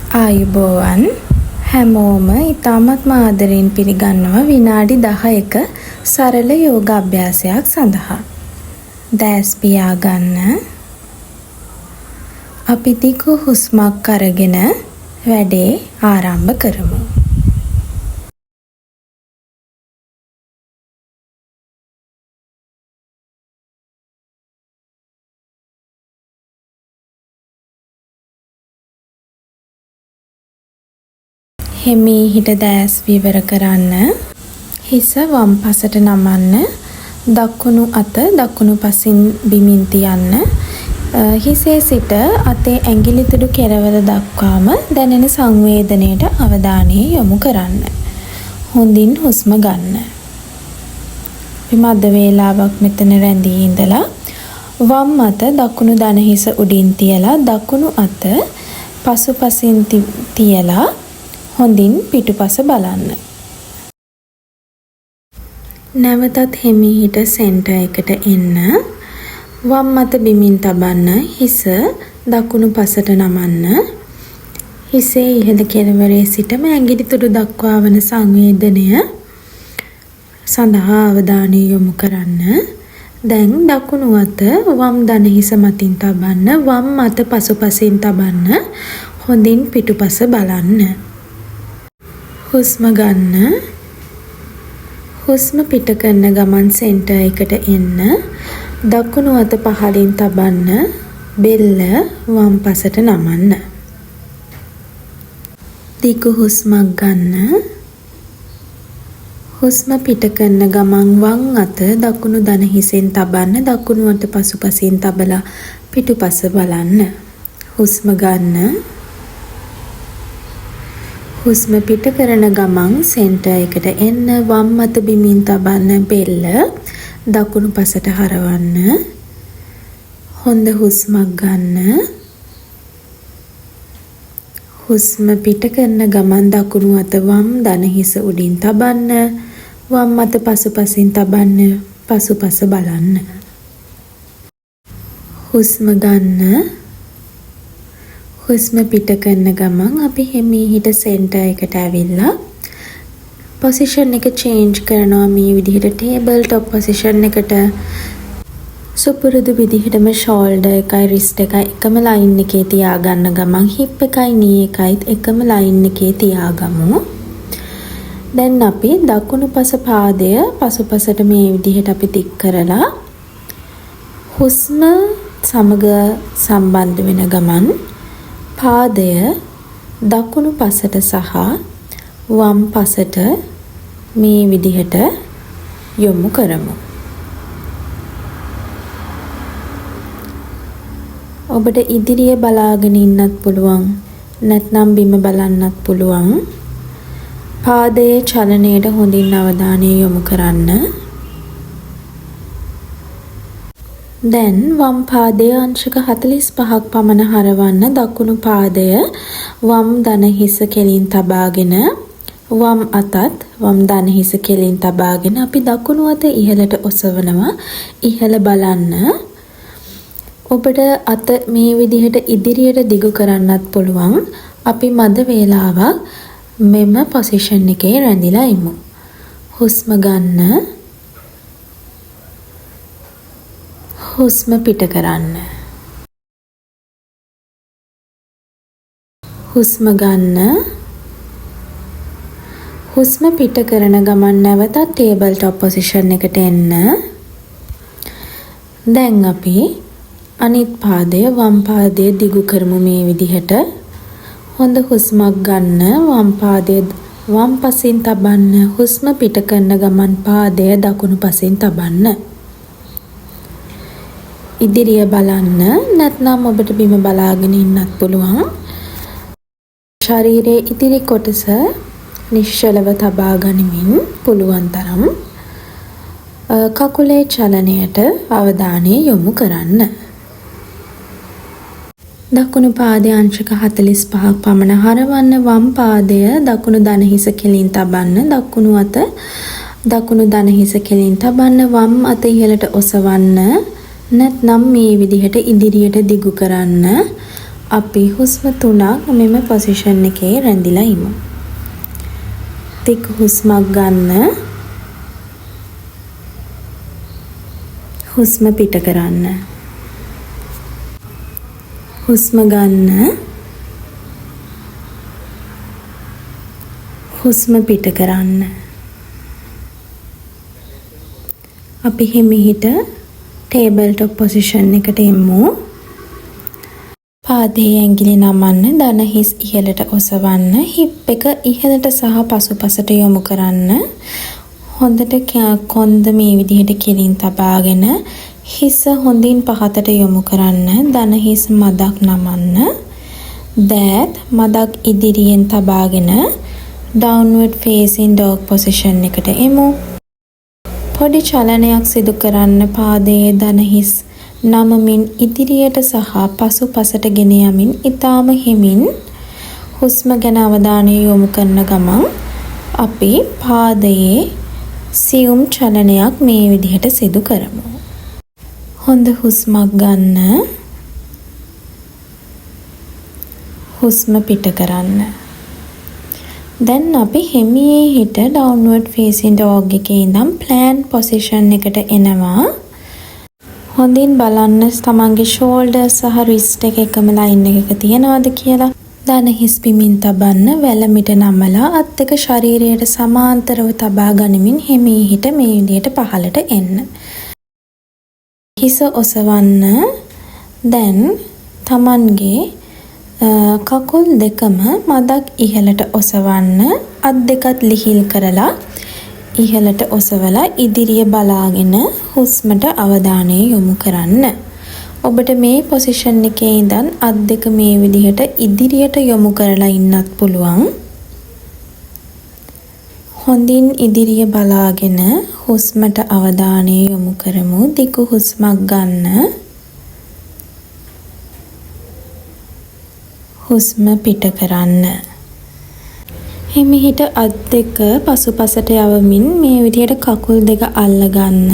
ආයුබෝවන් හැමෝම ඉතාමත්ම ආදරයෙන් පිළිගන්නවා විනාඩි 10ක සරල යෝග අභ්‍යාසයක් සඳහා. දැස් පියාගන්න. අපි දිගු හුස්මක් අරගෙන වැඩේ ආරම්භ කරමු. හිමීට දැස් විවර කරන්න. හිස වම් පසට නමන්න. දකුණු අත දකුණු පසින් බිමින් තියන්න. හිසේ සිට අතේ ඇඟිලි තුඩු කෙරවල දක්වාම දැනෙන සංවේදනයට අවධානය යොමු කරන්න. හොඳින් හුස්ම ගන්න. අපි මද වේලාවක් මෙතන රැඳී ඉඳලා වම් අත දකුණු දන හිස උඩින් තියලා දකුණු අත පසුපසින් තියලා හොඳින් පිටුපස බලන්න. නැවතත් හිමීට සෙන්ටර් එකට එන්න. වම් අත බිමින් තබන්න. හිස දකුණු පසට නමන්න. හිසේ ඉහළ කෙළවරේ සිටම ඇඟිලි තුඩු දක්වා වන සංවේදනය සඳහා අවධානය යොමු කරන්න. දැන් දකුණු අත වම් දන හිස මතින් තබන්න. වම් අත පසුපසින් තබන්න. හොඳින් පිටුපස බලන්න. හුස්ම ගන්න. හුස්ම පිට කරන ගමන් සෙන්ටර් එකට එන්න. දකුණු අත පහළින් තබන්න. බෙල්ල වම් පසට නමන්න. දිගු හුස්මක් ගන්න. හුස්ම පිට කරන ගමන් වම් අත දකුණු දන හිසෙන් තබන්න. දකුණු අත පසුපසින් තබලා පිටුපස බලන්න. හුස්ම ගන්න. හුස්ම පිට කරන ගමන් සෙන්ටර් එකට එන්න. වම් අත බිමින් තබන්න. බෙල්ල දකුණු පසට හරවන්න. හොඳ හුස්මක් ගන්න. හුස්ම පිට කරන ගමන් දකුණු අත වම් දන හිස උඩින් තබන්න. වම් අත පසුපසින් තබන්න. පසුපස බලන්න. හුස්ම ගන්න. හුස්ම පිට කරන ගමන් අපි හිමීට සෙන්ටර් එකට ඇවිල්ලා පොසිෂන් එක චේන්ජ් කරනවා. මේ විදිහට ටේබල් টොප් පොසිෂන් එකට සුපුරුදු විදිහටම ෂෝල්ඩර් එකයි රිස්ට් එකයි එකම ලයින් එකේ තියාගන්න ගමන් හිප් එකයි නී එකයිත් එකම ලයින් එකේ තියාගමු. දැන් අපි දකුණු පස පාදය පසුපසට මේ විදිහට අපි දික් කරලා හුස්ම සමග සම්බන්ධ වෙන ගමන් පාදය දකුණු පසට සහ වම් පසට මේ විදිහට යොමු කරමු. ඔබට ඉදිරිය බලාගෙන ඉන්නත් පුළුවන්. නැත්නම් බිම බලන්නත් පුළුවන්. පාදයේ චලනයට හොඳින් අවධානය යොමු කරන්න. දැන් වම් පාදයේ අංශක 45ක් පමණ හරවන්න. දකුණු පාදය වම් දන හිස කෙලින් තබාගෙන වම් අතත් වම් දන හිස කෙලින් තබාගෙන අපි දකුණු අත ඉහළට ඔසවනවා. ඉහළ බලන්න. ඔබට අත මේ විදිහට ඉදිරියට දිගු කරන්නත් පුළුවන්. අපි මද වේලාවක් මෙම පොසිෂන් එකේ රැඳිලා ඉමු. හුස්ම ගන්න. හුස්ම පිට කරන්න. හුස්ම ගන්න. හුස්ම පිට කරන ගමන් නැවතත් ටේබල් টොප් පොසිෂන් එකට එන්න. දැන් අපි අනිත් පාදය වම් පාදය දිගු කරමු මේ විදිහට. හොඳ හුස්මක් ගන්න. වම් පාදය වම් පසින් තබන්න. හුස්ම පිට කරන ගමන් පාදය දකුණු පසින් තබන්න. ඉදිරිය බලන්න. නැත්නම් ඔබට බිම බලාගෙන ඉන්නත් පුළුවන්. ශරීරයේ ඉදිරි කොටස නිශ්චලව තබා ගනිමින් පුළුවන් තරම් කකුලේ චලනයට අවධානය යොමු කරන්න. දකුණු පාදයේ අංශක 45ක් පමණ හරවන්න. වම් පාදය දකුණු දන හිස කෙලින් තබන්න. දකුණු අත දකුණු දන හිස කෙලින් තබන්න. වම් අත ඉහළට ඔසවන්න. නැත්නම් මේ විදිහට ඉදිරියට දිගු කරන්න. අපි හුස්ම 3ක් මෙම පොසිෂන් එකේ රැඳිලා ඉමු. දිග හුස්මක් ගන්න. හුස්ම පිට කරන්න. හුස්ම ගන්න. හුස්ම පිට කරන්න. අපි හිමිහිට ටේබල් টොප් පොසිෂන් එකට එමු. පාදයේ ඇඟිලි නමන්න, දන හිස් ඉහළට ඔසවන්න, හිප් එක ඉහළට සහ පසුපසට යොමු කරන්න. හොඳට කොන්ද මේ විදිහට කෙලින් තබාගෙන හිස හොඳින් පහතට යොමු කරන්න. දන හිස් මදක් නමන්න. දෑත් මදක් ඉදිරියෙන් තබාගෙන downward facing dog position එකට එමු. පොඩි චලනයක් සිදු කරන්න. පාදයේ දන හිස් නමමින් ඉදිරියට සහ පසුපසට ගෙන යමින් ඊටාම හිමින් හුස්ම ගැන අවධානය යොමු කරන ගමන් අපි පාදයේ සියුම් චලනයක් මේ විදිහට සිදු කරමු. හොඳ හුස්මක් ගන්න. හුස්ම පිට කරන්න. දැන් අපි හිමීට downward facing dog එකේ ඉඳන් plank position එකට එනවා. හොඳින් බලන්න තමන්ගේ shoulders සහ wrist එක එකම line එකක තියනවාද කියලා. දන හිස් බිමින් තබන්න. වැලමිට නමලා අත් දෙක ශරීරයට සමාන්තරව තබා ගනිමින් හිමීට මේ විදිහට පහළට එන්න. හිස ඔසවන්න. දැන් තමන්ගේ කකුල් දෙකම මදක් ඉහළට ඔසවන්න. අත් දෙකත් ලිහිල් කරලා ඉහළට ඔසවලා ඉදිරිය බලාගෙන හුස්මට අවධානය යොමු කරන්න. ඔබට මේ පොසිෂන් එකේ ඉඳන් අත් දෙක මේ විදිහට ඉදිරියට යොමු කරලා ඉන්නත් පුළුවන්. හොඳින් ඉදිරිය බලාගෙන හුස්මට අවධානය යොමු කරමු. දිග හුස්මක් ගන්න. හුස්ම පිට කරන්න. හිමිහිට අත් දෙක පසුපසට යවමින් මේ විදිහට කකුල් දෙක අල්ල ගන්න.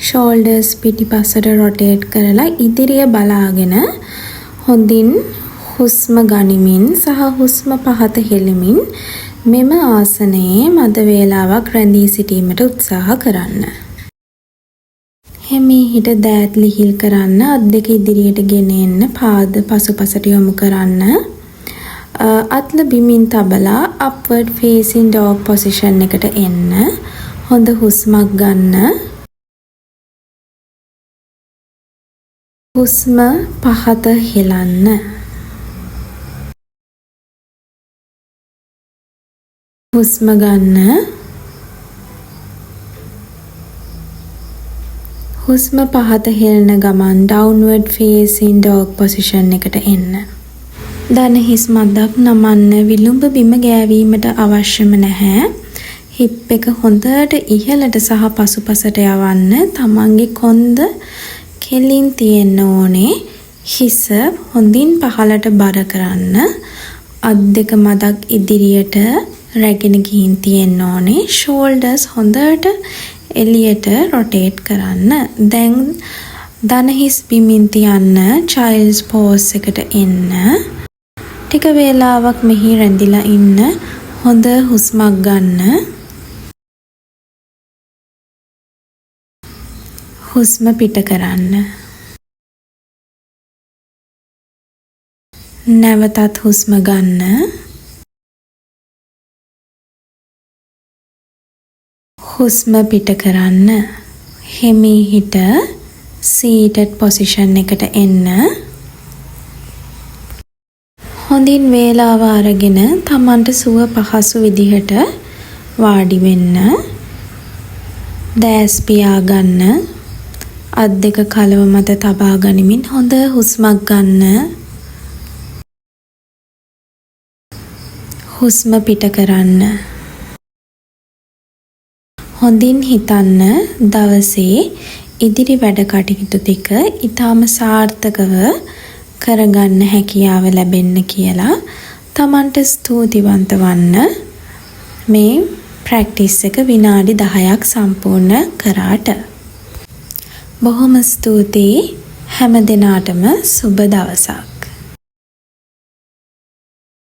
shoulders පිටිපසට rotate කරලා ඉදිරිය බලාගෙන හොඳින් හුස්ම ගනිමින් සහ හුස්ම පහත හෙළමින් මෙම ආසනයේ මද වේලාවක් රැඳී සිටීමට උත්සාහ කරන්න. හිමිහිට දෑත් ලිහිල් කරන්න. අත් දෙක ඉදිරියට ගෙන එන්න. පාද පසුපසට යොමු කරන්න. අත්ල බිමින් තබලා upward facing dog position එකට එන්න. හොඳ හුස්මක් ගන්න. හුස්ම පහත හෙලන්න. හුස්ම ගන්න. හුස්ම පහත හෙලන ගමන් downward facing dog position එකට එන්න. දන හිස් මදක් නමන්න. විලුඹ බිම ගෑවීමට අවශ්‍යම නැහැ. හිප් එක හොඳට ඉහළට සහ පසුපසට යවන්න. තමන්ගේ කොන්ද කෙලින් තියෙන්න ඕනේ. හිස හොඳින් පහළට බර කරන්න. අත් දෙක මදක් ඉදිරියට රැගෙන ගිහින් තියෙන්න ඕනේ. shoulders හොඳට එළියට rotate කරන්න. දැන් දන හිස් බිමින් තියන්න. child's pose එකට එන්න. ටික වේලාවක් මෙහි රැඳිලා ඉන්න. හොඳ හුස්මක් ගන්න. හුස්ම පිට කරන්න. නැවතත් හුස්ම ගන්න. හුස්ම පිට කරන්න. හිමීට seated position එකට එන්න. හොඳින් වේලාව අරගෙන තමන්ට සුව පහසු විදිහට වාඩි වෙන්න. දැස් පියාගන්න. අත් දෙක කලව මත තබා ගනිමින් හොඳ හුස්මක් ගන්න. හුස්ම පිට කරන්න. හොඳින් හිතන්න දවසේ ඉදිරි වැඩ කටයුතු ටික ඊටාම සාර්ථකව කරගන්න හැකියාව ලැබෙන්න කියලා තමන්ට ස්තුතිවන්ත වන්න. මේ ප්‍රැක්ටිස් එක විනාඩි 10ක් සම්පූර්ණ කරාට. බොහොම ස්තුතියි. හැම දිනාටම සුබ දවසක්.